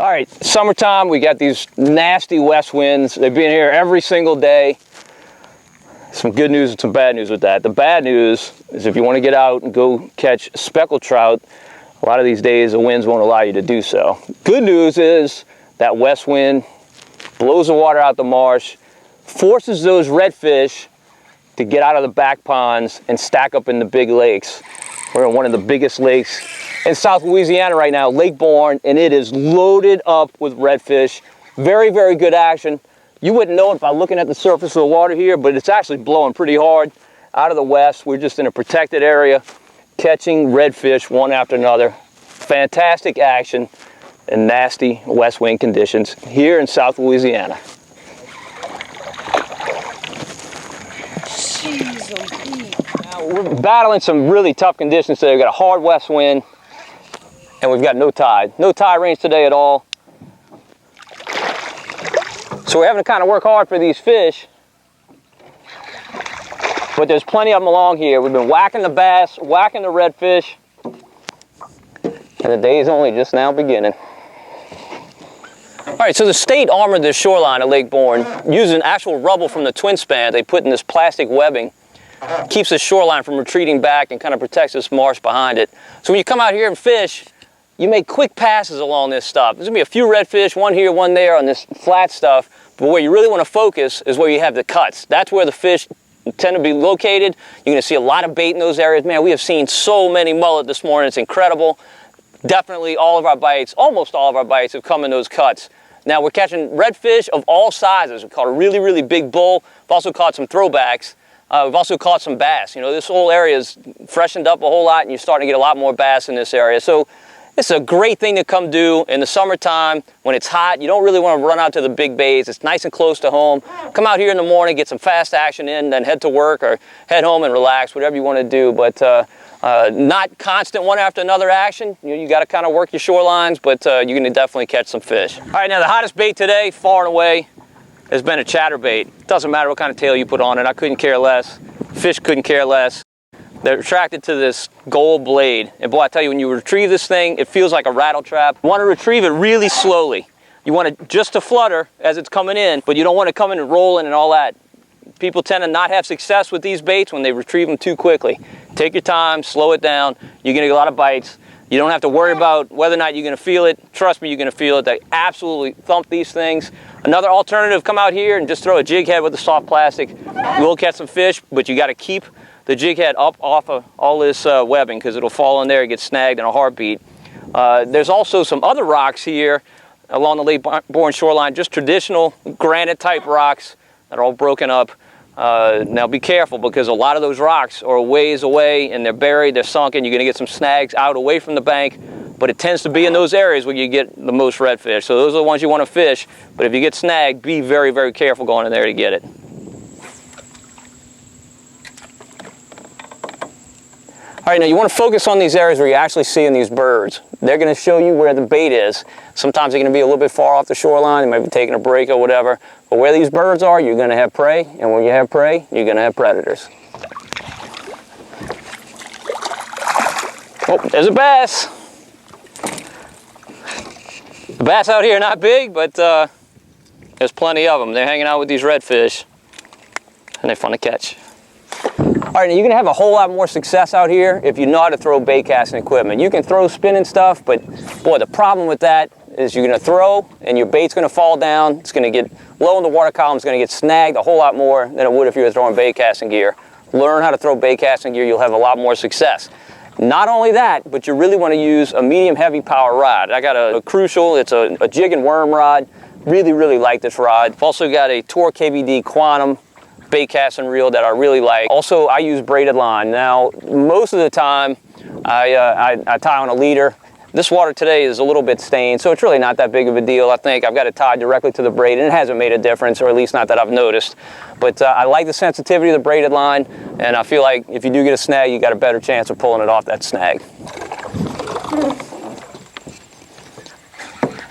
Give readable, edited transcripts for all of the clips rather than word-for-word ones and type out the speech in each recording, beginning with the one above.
All right, summertime, we got these nasty west winds. They've been here every single day. Some good news and some bad news with that. The bad news is if you want to get out and go catch speckled trout, a lot of these days the winds won't allow you to do so. Good news is that west wind blows the water out the marsh, forces those redfish to get out of the back ponds and stack up in the big lakes. We're in one of the biggest lakes in South Louisiana right now, Lake Borgne, and it is loaded up with redfish. Very, very good action. You wouldn't know it by looking at the surface of the water here, but it's actually blowing pretty hard out of the west. We're just in a protected area, catching redfish one after another. Fantastic action in nasty west wind conditions here in South Louisiana. Now, we're battling some really tough conditions today. We've got a hard west wind, and we've got no tide. No tide range today at all. So we're having to kind of work hard for these fish, but there's plenty of them along here. We've been whacking the bass, whacking the redfish, and the day is only just now beginning. All right, so the state armored the shoreline of Lake Borgne using actual rubble from the twin span they put in this plastic webbing. Keeps the shoreline from retreating back and kind of protects this marsh behind it. So when you come out here and fish, you make quick passes along this stuff. There's gonna be a few redfish, one here, one there on this flat stuff, but where you really wanna focus is where you have the cuts. That's where the fish tend to be located. You're gonna see a lot of bait in those areas. Man, we have seen so many mullet this morning, it's incredible. Definitely all of our bites, almost all of our bites have come in those cuts. Now we're catching redfish of all sizes. We've caught a really, really big bull. We've also caught some throwbacks. We've also caught some bass. You know, this whole area is freshened up a whole lot and you're starting to get a lot more bass in this area. So it's a great thing to come do in the summertime when it's hot. You don't really want to run out to the big bays. It's nice and close to home. Come out here in the morning, get some fast action in, then head to work or head home and relax, whatever you want to do. But not constant one after another action. You got to kind of work your shorelines, but you're going to definitely catch some fish. All right, now the hottest bait today, far and away, has been a chatterbait. Doesn't matter what kind of tail you put on it. I couldn't care less. Fish couldn't care less. They're attracted to this gold blade. And boy, I tell you, when you retrieve this thing, it feels like a rattle trap. You want to retrieve it really slowly. You want it just to flutter as it's coming in, but you don't want to come in and rolling and all that. People tend to not have success with these baits when they retrieve them too quickly. Take your time, slow it down. You're going to get a lot of bites. You don't have to worry about whether or not you're going to feel it. Trust me, you're going to feel it. They absolutely thump these things. Another alternative, come out here and just throw a jig head with the soft plastic. You will catch some fish, but you got to keep the jig head up off of all this webbing because it'll fall in there and get snagged in a heartbeat. There's also some other rocks here along the Lake Borgne shoreline, just traditional granite type rocks that are all broken up. Now be careful because a lot of those rocks are a ways away and they're buried, they're sunken. You're going to get some snags out away from the bank, but it tends to be in those areas where you get the most redfish. So those are the ones you want to fish, but if you get snagged, be very, very careful going in there to get it. All right, now you want to focus on these areas where you're actually seeing these birds. They're going to show you where the bait is. Sometimes they're going to be a little bit far off the shoreline. They might be taking a break or whatever. But where these birds are, you're going to have prey. And when you have prey, you're going to have predators. Oh, there's a bass. The bass out here are not big, but there's plenty of them. They're hanging out with these redfish, and they're fun to catch. All right, now you're gonna have a whole lot more success out here if you know how to throw bait casting equipment. You can throw spinning stuff, but boy, the problem with that is you're gonna throw and your bait's gonna fall down. It's gonna get low in the water column. It's gonna get snagged a whole lot more than it would if you were throwing bait casting gear. Learn how to throw bait casting gear, you'll have a lot more success. Not only that, but you really wanna use a medium heavy power rod. I got a Crucial, it's a jig and worm rod. Really, really like this rod. I've also got a Torque KVD Quantum bait casting reel that I really like. Also, I use braided line. Now, most of the time, I tie on a leader. This water today is a little bit stained, so it's really not that big of a deal. I think I've got it tied directly to the braid, and it hasn't made a difference, or at least not that I've noticed. But I like the sensitivity of the braided line, and I feel like if you do get a snag, you got a better chance of pulling it off that snag.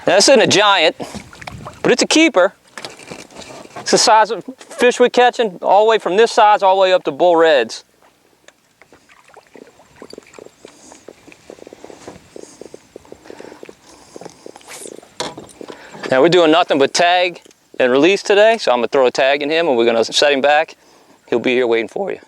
Now, this isn't a giant, but it's a keeper. It's the size of fish we're catching, all the way from this size all the way up to bull reds. Now we're doing nothing but tag and release today, so I'm gonna throw a tag in him and we're gonna set him back. He'll be here waiting for you.